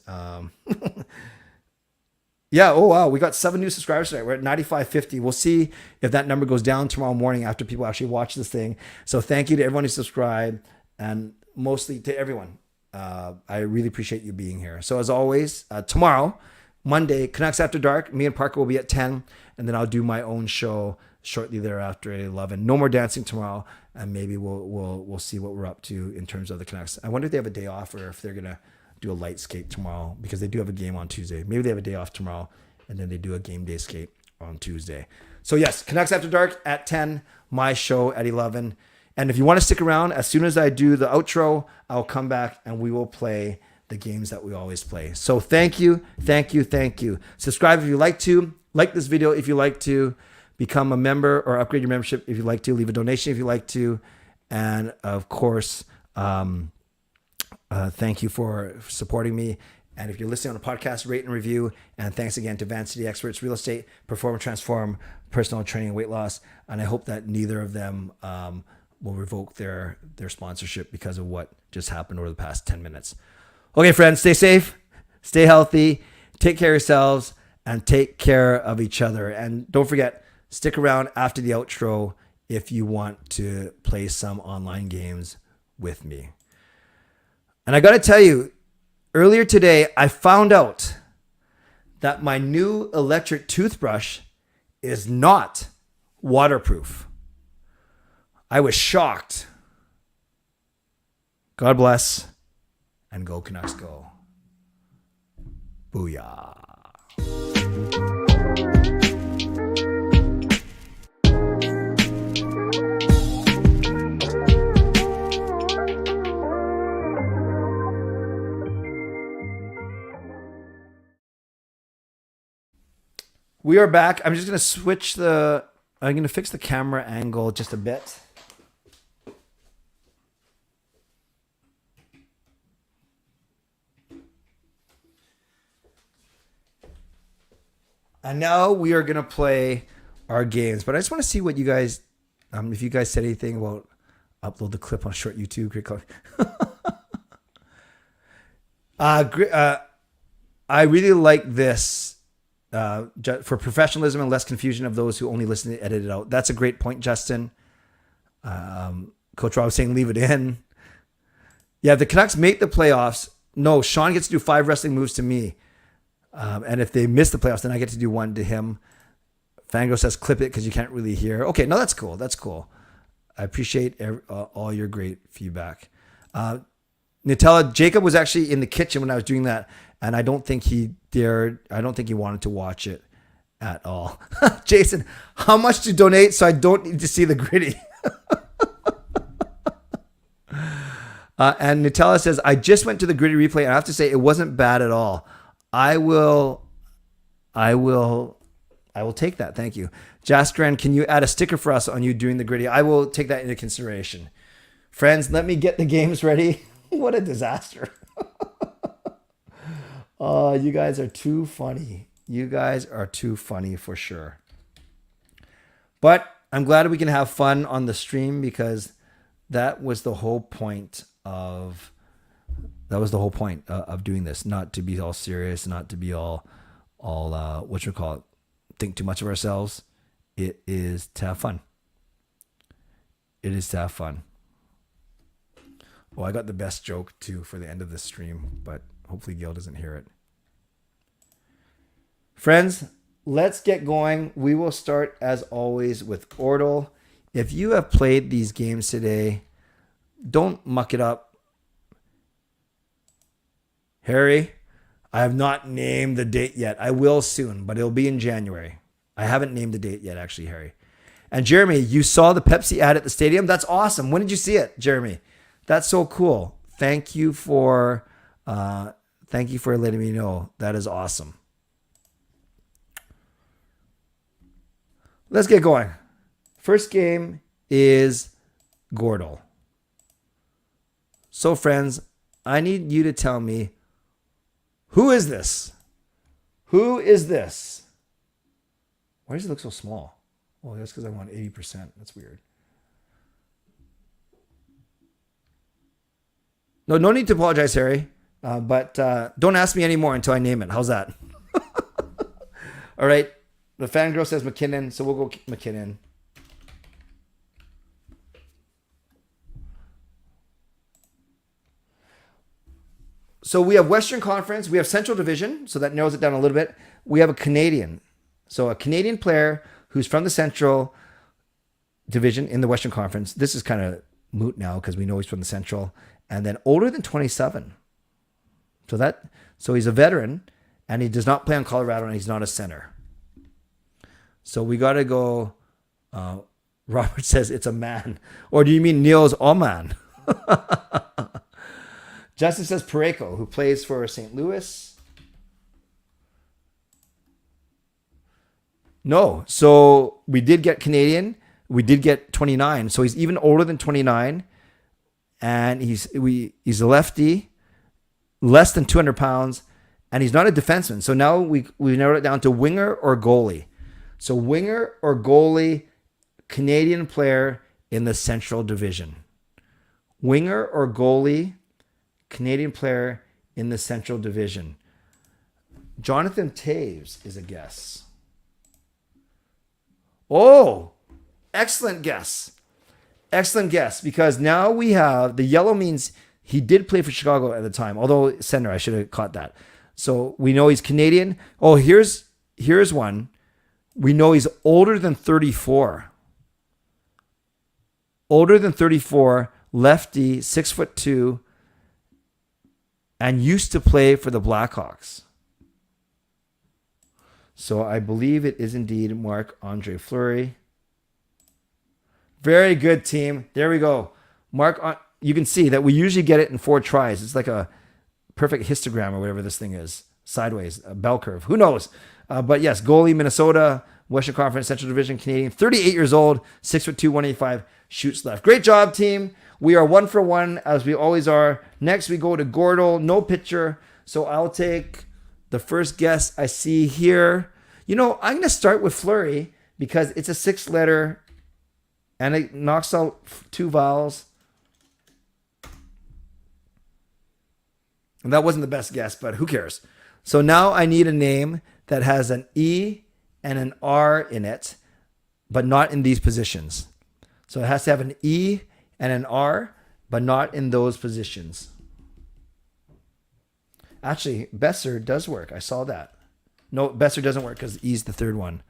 Yeah, oh wow, we got 7 new subscribers tonight. We're at 9,550. We'll see if that number goes down tomorrow morning after people actually watch this thing. So thank you to everyone who subscribed, and mostly to everyone. I really appreciate you being here. So as always, tomorrow, Monday, Canucks After Dark, me and Parker will be at 10, and then I'll do my own show shortly thereafter at 11. No more dancing tomorrow, and maybe we'll see what we're up to in terms of the Canucks. I wonder if they have a day off or if they're gonna do a light skate tomorrow, because they do have a game on Tuesday. Maybe they have a day off tomorrow and then they do a game day skate on Tuesday. So yes, Canucks After Dark at 10, my show at 11. And if you want to stick around, as soon as I do the outro, I'll come back and we will play the games that we always play. So thank you. Subscribe if you like to. Like this video if you like to. Become a member or upgrade your membership if you like to. Leave a donation if you like to. And of course, thank you for supporting me. And if you're listening on a podcast, rate and review. And thanks again to Van City Experts, Real Estate, Perform and Transform, Personal Training and Weight Loss. And I hope that neither of them will revoke their sponsorship because of what just happened over the past 10 minutes. Okay, friends, stay safe, stay healthy, take care of yourselves, and take care of each other. And don't forget, stick around after the outro if you want to play some online games with me. And I got to tell you, earlier today, I found out that my new electric toothbrush is not waterproof. I was shocked. God bless, and go Canucks go. Booyah. We are back. I'm just going to I'm going to fix the camera angle just a bit. And now we are going to play our games. But I just want to see what you guys, if you guys said anything about upload the clip on short YouTube. Great call. I really like this. For professionalism and less confusion of those who only listen to edit it out. That's a great point, Justin. Coach Rob was saying leave it in. Yeah, the Canucks make the playoffs. No, Sean gets to do 5 wrestling moves to me. And if they miss the playoffs, then I get to do 1 to him. Fango says clip it because you can't really hear. Okay, no, that's cool. That's cool. I appreciate all your great feedback. Nutella, Jacob was actually in the kitchen when I was doing that. And I don't think he dared. I don't think he wanted to watch it at all. Jason, how much to donate so I don't need to see the gritty? And Nutella says, I just went to the gritty replay and I have to say it wasn't bad at all. I will take that. Thank you. Jaskran, can you add a sticker for us on you doing the gritty? I will take that into consideration. Friends, let me get the games ready. What a disaster. Oh, you guys are too funny. You guys are too funny for sure. But I'm glad we can have fun on the stream because that was the whole point of doing this. Not to be all serious, not to be all think too much of ourselves. It is to have fun. It is to have fun. Well, I got the best joke too for the end of the stream, but hopefully Gil doesn't hear it. Friends, let's get going. We will start as always with Ordle. If you have played these games today, don't muck it up. Harry, I have not named the date yet. I will soon, but it'll be in January. I haven't named the date yet, actually, Harry. And Jeremy, you saw the Pepsi ad at the stadium? That's awesome. When did you see it, Jeremy? That's so cool. Thank you for letting me know. That is awesome. Let's get going. First game is Gordle. So, friends, I need you to tell me, who is this? Who is this? Why does it look so small? Well, that's because I want 80%. That's weird. No need to apologize, Harry. But don't ask me anymore until I name it. How's that? All right. The fangirl says McKinnon, so we'll go McKinnon. So we have Western Conference. We have Central Division, so that narrows it down a little bit. We have a Canadian. So a Canadian player who's from the Central Division in the Western Conference. This is kind of moot now because we know he's from the Central. And then older than 27. So he's a veteran, and he does not play on Colorado, and he's not a center. So we got to go Robert says it's a man. Or do you mean Neil's a man? Justin says Pareko, who plays for St. Louis. No. So we did get Canadian. We did get 29. So he's even older than 29. And he's a lefty, less than 200 pounds. And he's not a defenseman. So now we narrowed it down to winger or goalie. So winger or goalie, Canadian player in the Central Division. Winger or goalie, Canadian player in the Central Division. Jonathan Taves is a guess. Oh, excellent guess. Excellent guess, because now we have the yellow means he did play for Chicago at the time, although center, I should have caught that. So we know he's Canadian. Oh, here's one. We know he's older than 34. Older than 34, lefty, 6'2", and used to play for the Blackhawks. So I believe it is indeed Marc-Andre Fleury. Very good, team. There we go. You can see that we usually get it in 4 tries. It's like a perfect histogram or whatever this thing is. Sideways, a bell curve. Who knows? But yes, goalie, Minnesota, Western Conference, Central Division, Canadian. 38 years old, 6'2", 185, shoots left. Great job, team. We are 1 for 1, as we always are. Next, we go to Gordel. No pitcher. So I'll take the first guess I see here. You know, I'm going to start with Fleury because it's a 6-letter and it knocks out 2 vowels. And that wasn't the best guess, but who cares? So now I need a name that has an E and an R in it, but not in these positions. So it has to have an E and an R, but not in those positions. Actually, Besser does work. I saw that. No, Besser doesn't work because E's the third one.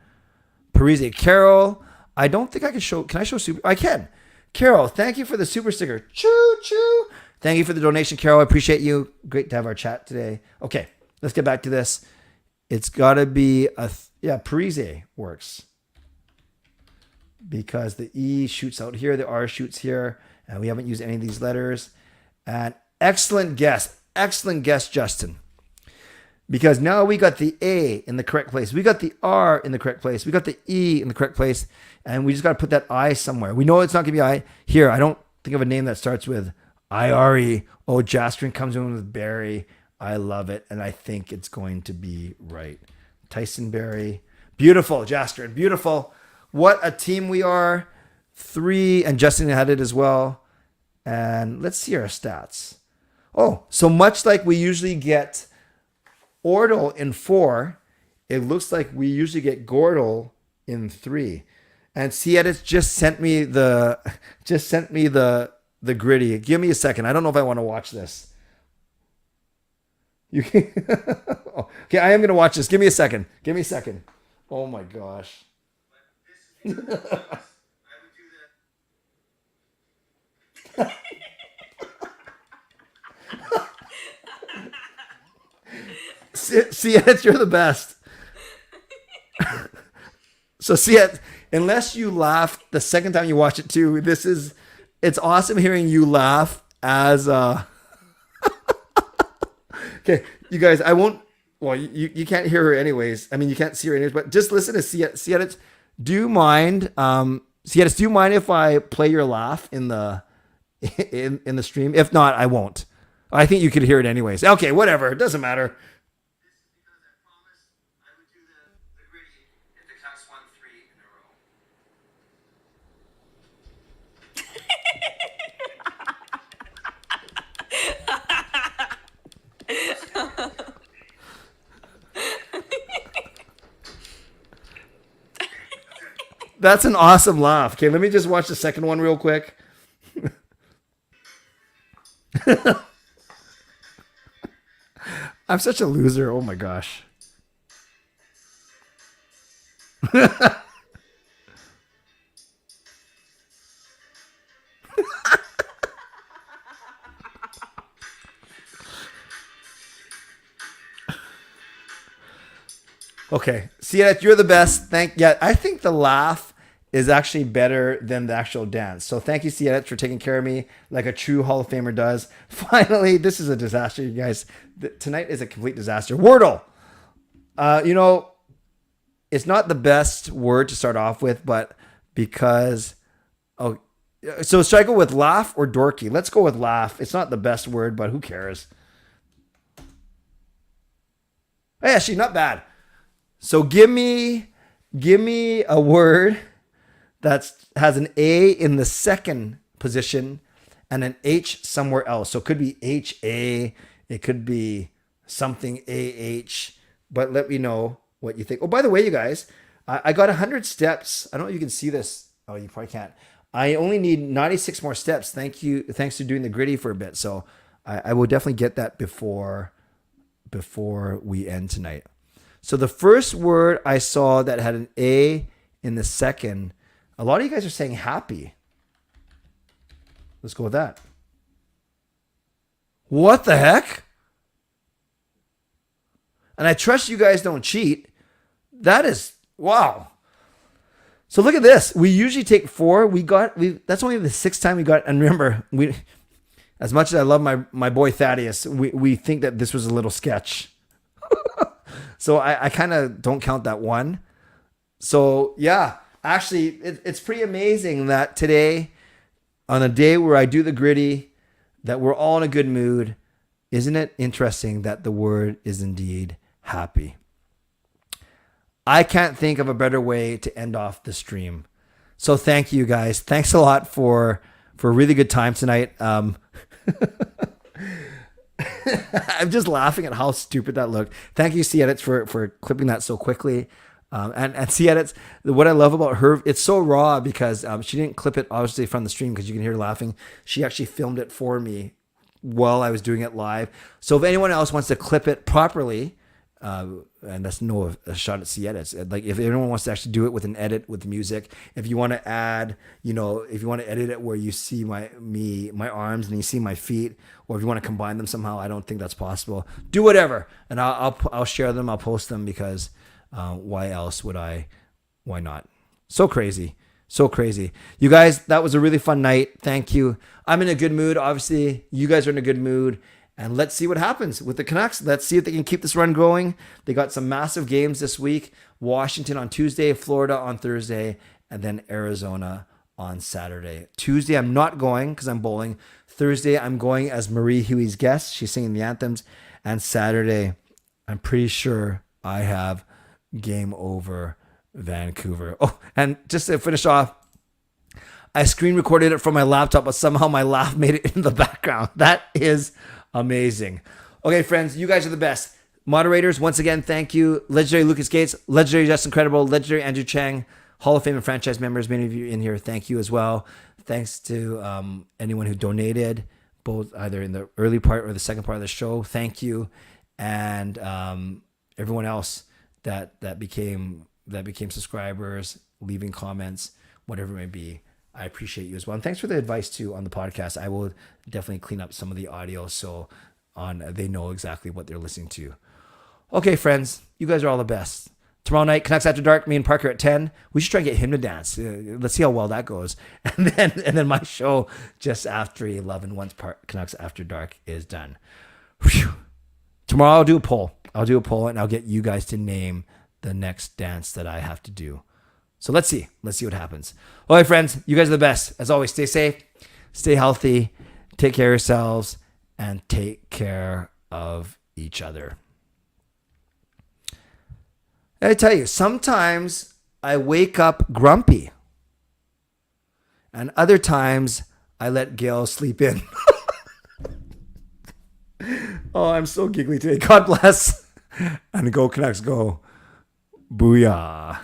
Parise. Carol, I don't think I can show. Can I show super? I can. Carol, thank you for the super sticker. Choo, choo. Thank you for the donation, Carol. I appreciate you. Great to have our chat today. Okay, let's get back to this. It's got to be Parise works. Because the E shoots out here, the R shoots here, and we haven't used any of these letters. And excellent guess, Justin. Because now we got the A in the correct place. We got the R in the correct place. We got the E in the correct place. And we just got to put that I somewhere. We know it's not going to be I. Here, I don't think of a name that starts with I-R-E. Oh, Jastrin comes in with Barry. I love it. And I think it's going to be right. Tyson Barry. Beautiful, Jastrin. Beautiful. What a team we are. 3, and Justin had it as well. And let's see our stats. Oh, so much like we usually get Ordle in 4, it looks like we usually get Gordel in 3. And Siedis just sent me the griddy. Give me a second. I don't know if I want to watch this. You can, okay, I am going to watch this. Give me a second. Oh my gosh. Siet, you're the best. So Siet, unless you laugh the second time you watch it too, it's awesome hearing you laugh as okay, you guys, I won't, well, you can't hear her anyways. I mean, you can't see her anyways, but just listen to Siet. Do you mind, Siet, do you mind if I play your laugh in the stream? If not, I won't. I think you could hear it anyways. Okay, whatever. It doesn't matter. That's an awesome laugh. Okay, let me just watch the second one real quick. I'm such a loser. Oh my gosh. Okay, see that you're the best. I think the laugh is actually better than the actual dance. So thank you, Cietz, for taking care of me like a true Hall of Famer does. Finally, this is a disaster, you guys. Tonight is a complete disaster. Wordle. It's not the best word to start off with, but because... So should I go with laugh or dorky? Let's go with laugh. It's not the best word, but who cares? Hey, actually, not bad. So give me a word that has an A in the second position and an H somewhere else. So it could be HA, it could be something AH, but let me know what you think. Oh, by the way, you guys, I got 100 steps. I don't know if you can see this. Oh, you probably can't. I only need 96 more steps. Thanks to doing the GRIDDY for a bit. So I will definitely get that before we end tonight. So the first word I saw that had an A in the second, a lot of you guys are saying happy. Let's go with that. What the heck? And I trust you guys don't cheat. That is, wow. So look at this. We usually take 4. That's only the 6th time we got. And remember, as much as I love my boy Thaddeus, we think that this was a little sketch. So I kind of don't count that one. So yeah, actually, it's pretty amazing that today, on a day where I do the GRIDDY, that we're all in a good mood. Isn't it interesting that the word is indeed happy? I can't think of a better way to end off the stream. So thank you guys. Thanks a lot for a really good time tonight. I'm just laughing at how stupid that looked. Thank you, Cietz, for clipping that so quickly. And Cietz, what I love about her, it's so raw because she didn't clip it obviously from the stream because you can hear her laughing. She actually filmed it for me while I was doing it live. So if anyone else wants to clip it properly, and that's no a shot at Cietz. Like if anyone wants to actually do it with an edit with music, if you want to add, if you want to edit it where you see my arms and you see my feet, or if you want to combine them somehow, I don't think that's possible. Do whatever, and I'll share them. I'll post them because why else would I? Why not? So crazy. You guys, that was a really fun night. Thank you. I'm in a good mood. Obviously, you guys are in a good mood. And let's see what happens with the Canucks. Let's see if they can keep this run going. They got some massive games this week. Washington on Tuesday, Florida on Thursday, and then Arizona on Saturday. Tuesday, I'm not going because I'm bowling. Thursday, I'm going as Marie Huey's guest. She's singing the anthems. And Saturday, I'm pretty sure I have Game Over Vancouver. Oh, and just to finish off, I screen recorded it from my laptop, but somehow my laugh made it in the background. That is amazing. Okay, friends, you guys are the best. Moderators, once again, thank you. Legendary Lucas Gates, legendary Justin Credible, legendary Andrew Chang, Hall of Fame and franchise members, many of you in here, thank you as well. Thanks to anyone who donated, both either in the early part or the second part of the show. Thank you. And everyone else that became subscribers, leaving comments, whatever it may be. I appreciate you as well. And thanks for the advice too on the podcast. I will definitely clean up some of the audio so they know exactly what they're listening to. Okay, friends, you guys are all the best. Tomorrow night, Canucks After Dark, me and Parker at 10. We should try and get him to dance. Let's see how well that goes. And then my show just after 11 once Canucks After Dark is done. Whew. Tomorrow I'll do a poll. And I'll get you guys to name the next dance that I have to do. So let's see what happens. All right, friends, you guys are the best. As always, stay safe, stay healthy, take care of yourselves, and take care of each other. I tell you, sometimes I wake up grumpy, and other times I let Gail sleep in. Oh, I'm so giggly today. God bless. And go Canucks, go. Booyah.